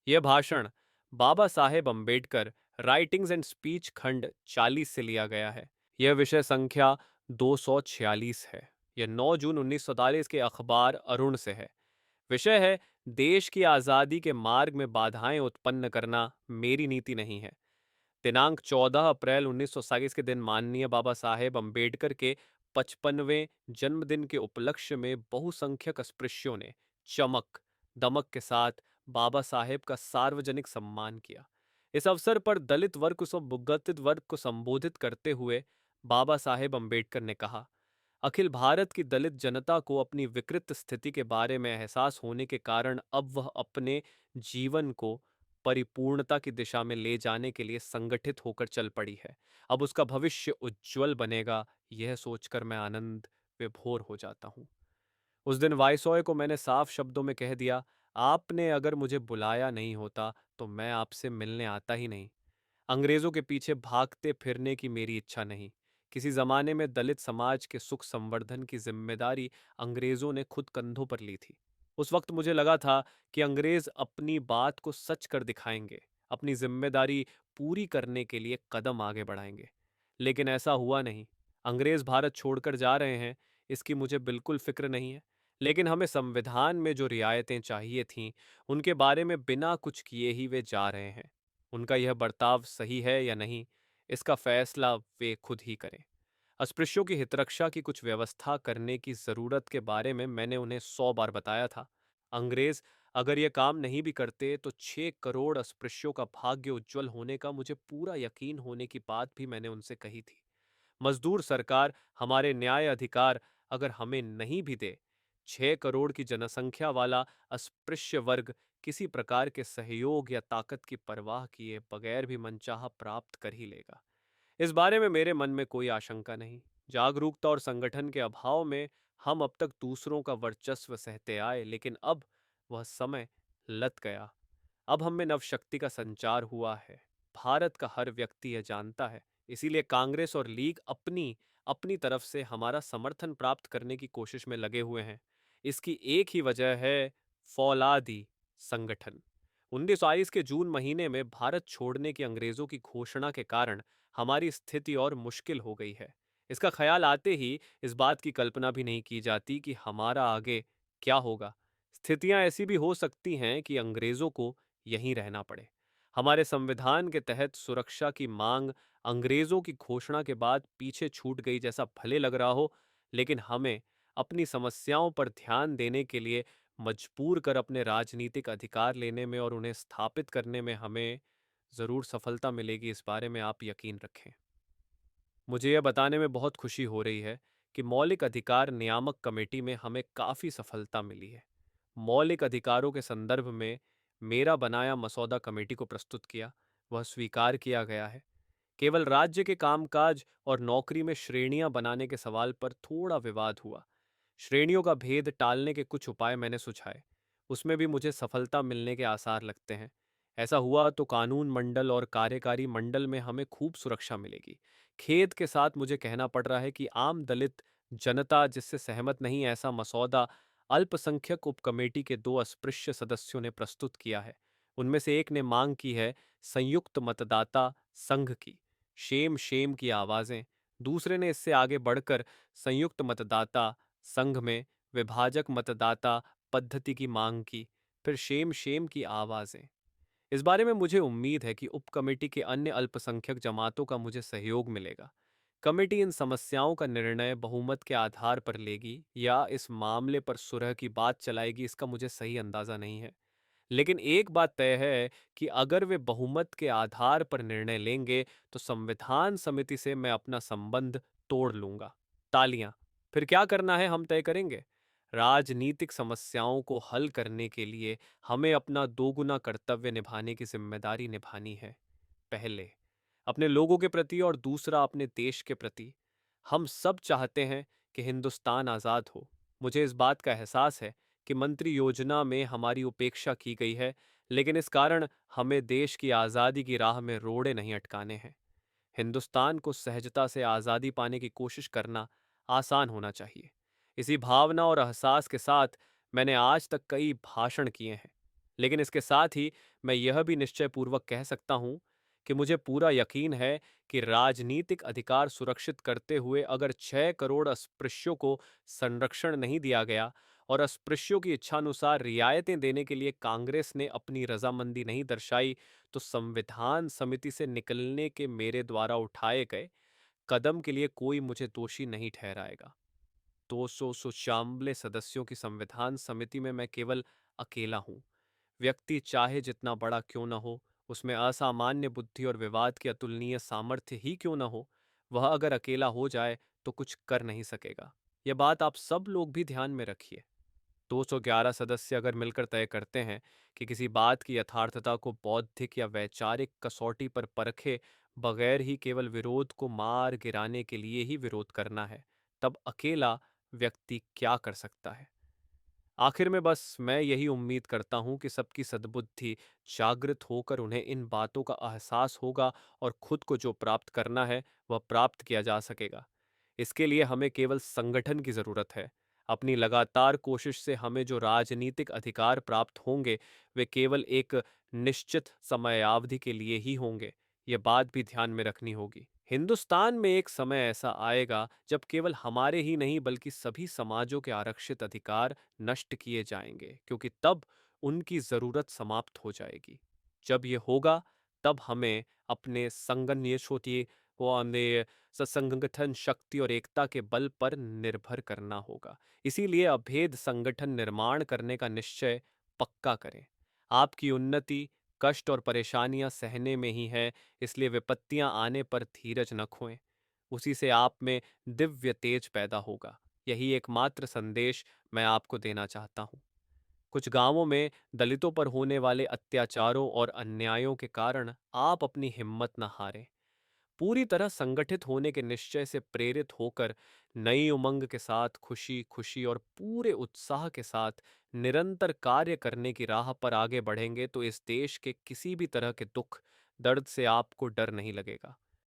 यह भाषण Baba Saheb Ambedkar writings and speech खंड 40 से लिया गया है। यह विषय संख्या 246 है। यह 9 जून 1947 के अखबार अरुण से है। विषय है, देश की आज़ादी के मार्ग में बाधाएं उत्पन्न करना मेरी नीति नहीं है। दिनांक 14 अप्रैल 1927 के दिन माननीय बाबा साहेब अम्बेडकर के 55वें जन्मदिन के उपलक्ष्य में बहुसंख्यक अस्पृश्यों ने चमक दमक के साथ बाबा साहेब का सार्वजनिक सम्मान किया। इस अवसर पर दलित वर्ग को भुगतित वर्ग को संबोधित करते हुए बाबा साहेब अम्बेडकर ने कहा, अखिल भारत की दलित जनता को अपनी विकृत स्थिति के बारे में एहसास होने के कारण अब वह अपने जीवन को परिपूर्णता की दिशा में ले जाने के लिए संगठित होकर चल पड़ी है। अब उसका भविष्य उज्जवल बनेगा, यह सोचकर मैं आनंद विभोर हो जाता हूँ। उस दिन वायसॉय को मैंने साफ शब्दों में कह दिया, आपने अगर मुझे बुलाया नहीं होता तो मैं आपसे मिलने आता ही नहीं। अंग्रेजों के पीछे भागते फिरने की मेरी इच्छा नहीं। किसी जमाने में दलित समाज के सुख संवर्धन की जिम्मेदारी अंग्रेजों ने खुद कंधों पर ली थी। उस वक्त मुझे लगा था कि अंग्रेज अपनी बात को सच कर दिखाएंगे, अपनी जिम्मेदारी पूरी करने के लिए कदम आगे बढ़ाएंगे। लेकिन ऐसा हुआ नहीं। अंग्रेज भारत छोड़कर जा रहे हैं, इसकी मुझे बिल्कुल फिक्र नहीं है। लेकिन हमें संविधान में जो रियायतें चाहिए थीं, उनके बारे में बिना कुछ किए ही वे जा रहे हैं। उनका यह बर्ताव सही है या नहीं, इसका फैसला वे खुद ही करें। अस्पृश्यों की हितरक्षा की कुछ व्यवस्था करने की जरूरत के बारे में मैंने उन्हें 100 बार बताया था। अंग्रेज अगर यह काम नहीं भी करते तो 6 करोड़ अस्पृश्यों का भाग्य उज्जवल होने का मुझे पूरा यकीन होने की बात भी मैंने उनसे कही थी। मजदूर सरकार हमारे न्याय अधिकार अगर हमें नहीं भी दे, 6 करोड़ की जनसंख्या वाला अस्पृश्य वर्ग किसी प्रकार के सहयोग या ताकत की परवाह किए बगैर भी मनचाहा प्राप्त कर ही लेगा। इस बारे में मेरे मन में कोई आशंका नहीं। जागरूकता और संगठन के अभाव में हम अब तक दूसरों का वर्चस्व सहते आए, लेकिन अब वह समय लत गया। अब हम में नवशक्ति का संचार हुआ है। भारत का हर व्यक्ति यह जानता है। इसीलिए कांग्रेस और लीग अपनी अपनी तरफ से हमारा समर्थन प्राप्त करने की कोशिश में लगे हुए हैं। इसकी एक ही वजह है, फौलादी संगठन। 1922 के जून महीने में भारत छोड़ने की अंग्रेजों की घोषणा के कारण हमारी स्थिति और मुश्किल हो गई है। इसका ख्याल आते ही इस बात की कल्पना भी नहीं की जाती कि हमारा आगे क्या होगा। स्थितियां ऐसी भी हो सकती हैं कि अंग्रेजों को यहीं रहना पड़े। हमारे संविधान के तहत सुरक्षा की मांग अंग्रेजों की घोषणा के बाद पीछे छूट गई जैसा भले लग रहा हो, लेकिन हमें अपनी समस्याओं पर ध्यान देने के लिए मजबूर कर अपने राजनीतिक अधिकार लेने में और उन्हें स्थापित करने में हमें जरूर सफलता मिलेगी, इस बारे में आप यकीन रखें। मुझे यह बताने में बहुत खुशी हो रही है कि मौलिक अधिकार नियामक कमेटी में हमें काफ़ी सफलता मिली है। मौलिक अधिकारों के संदर्भ में मेरा बनाया मसौदा कमेटी को प्रस्तुत किया, वह स्वीकार किया गया है। केवल राज्य के कामकाज और नौकरी में श्रेणियां बनाने के सवाल पर थोड़ा विवाद हुआ। श्रेणियों का भेद टालने के कुछ उपाय मैंने सुझाए, उसमें भी मुझे सफलता मिलने के आसार लगते हैं। ऐसा हुआ तो कानून मंडल और कार्यकारी मंडल में हमें खूब सुरक्षा मिलेगी। खेद के साथ मुझे कहना पड़ रहा है कि आम दलित जनता जिससे सहमत नहीं, ऐसा मसौदा अल्पसंख्यक उप कमेटी के 2 अस्पृश्य सदस्यों ने प्रस्तुत किया है। उनमें से एक ने मांग की है संयुक्त मतदाता संघ की, शेम शेम की आवाजें। दूसरे ने इससे आगे बढ़कर संयुक्त मतदाता संघ में विभाजक मतदाता पद्धति की मांग की, फिर शेम शेम की आवाजें। इस बारे में मुझे उम्मीद है कि उप कमेटी के अन्य अल्पसंख्यक जमातों का मुझे सहयोग मिलेगा। कमेटी इन समस्याओं का निर्णय बहुमत के आधार पर लेगी या इस मामले पर सुलह की बात चलाएगी, इसका मुझे सही अंदाजा नहीं है। लेकिन एक बात तय है कि अगर वे बहुमत के आधार पर निर्णय लेंगे तो संविधान समिति से मैं अपना संबंध तोड़ लूंगा। तालियां। फिर क्या करना है हम तय करेंगे। राजनीतिक समस्याओं को हल करने के लिए हमें अपना दोगुना कर्तव्य निभाने की जिम्मेदारी निभानी है। पहले अपने लोगों के प्रति और दूसरा अपने देश के प्रति। हम सब चाहते हैं कि हिंदुस्तान आज़ाद हो। मुझे इस बात का एहसास है कि मंत्री योजना में हमारी उपेक्षा की गई है, लेकिन इस कारण हमें देश की आज़ादी की राह में रोड़े नहीं अटकाने हैं। हिंदुस्तान को सहजता से आज़ादी पाने की कोशिश करना आसान होना चाहिए। इसी भावना और एहसास के साथ मैंने आज तक कई भाषण किए हैं। लेकिन इसके साथ ही मैं यह भी निश्चयपूर्वक कह सकता हूं कि मुझे पूरा यकीन है कि राजनीतिक अधिकार सुरक्षित करते हुए अगर 6 करोड़ अस्पृश्यों को संरक्षण नहीं दिया गया और अस्पृश्यों की इच्छानुसार रियायतें देने के लिए कांग्रेस ने अपनी रजामंदी नहीं दर्शाई, तो संविधान समिति से निकलने के मेरे द्वारा उठाए गए कदम के लिए कोई मुझे दोषी नहीं ठहराएगा। 200 सुचांबले सदस्यों की संविधान समिति में मैं केवल अकेला हूं। व्यक्ति चाहे जितना बड़ा क्यों न हो, उसमें असामान्य बुद्धि और विवाद की अतुलनीय सामर्थ्य ही क्यों न हो, वह अगर अकेला हो जाए तो कुछ कर नहीं सकेगा। यह बात आप सब लोग भी ध्यान में रखिए। 211 सदस्य अगर मिलकर तय करते हैं कि किसी बात की यथार्थता को बौद्धिक या वैचारिक कसौटी पर परखे बगैर ही केवल विरोध को मार गिराने के लिए ही विरोध करना है, तब अकेला व्यक्ति क्या कर सकता है? आखिर में बस मैं यही उम्मीद करता हूं कि सबकी सद्बुद्धि जागृत होकर उन्हें इन बातों का एहसास होगा और खुद को जो प्राप्त करना है वह प्राप्त किया जा सकेगा। इसके लिए हमें केवल संगठन की जरूरत है। अपनी लगातार कोशिश से हमें जो राजनीतिक अधिकार प्राप्त होंगे वे केवल एक निश्चित समयावधि के लिए ही होंगे। यह बात भी ध्यान में रखनी होगी। हिंदुस्तान में एक समय ऐसा आएगा जब केवल हमारे ही नहीं बल्कि सभी समाजों के आरक्षित अधिकार नष्ट किए जाएंगे, क्योंकि तब उनकी जरूरत समाप्त हो जाएगी। जब यह होगा तब हमें अपने संगठन वो हमें ससंगठन शक्ति और एकता के बल पर निर्भर करना होगा। इसीलिए अभेद संगठन निर्माण करने का निश्चय पक्का करें। आपकी उन्नति कष्ट और परेशानियां सहने में ही है, इसलिए विपत्तियां आने पर धीरज न खोएं। उसी से आप में दिव्य तेज पैदा होगा। यही एकमात्र संदेश मैं आपको देना चाहता हूं। कुछ गांवों में दलितों पर होने वाले अत्याचारों और अन्यायों के कारण आप अपनी हिम्मत न हारें। पूरी तरह संगठित होने के निश्चय से प्रेरित होकर नई उमंग के साथ खुशी खुशी और पूरे उत्साह के साथ निरंतर कार्य करने की राह पर आगे बढ़ेंगे तो इस देश के किसी भी तरह के दुख दर्द से आपको डर नहीं लगेगा।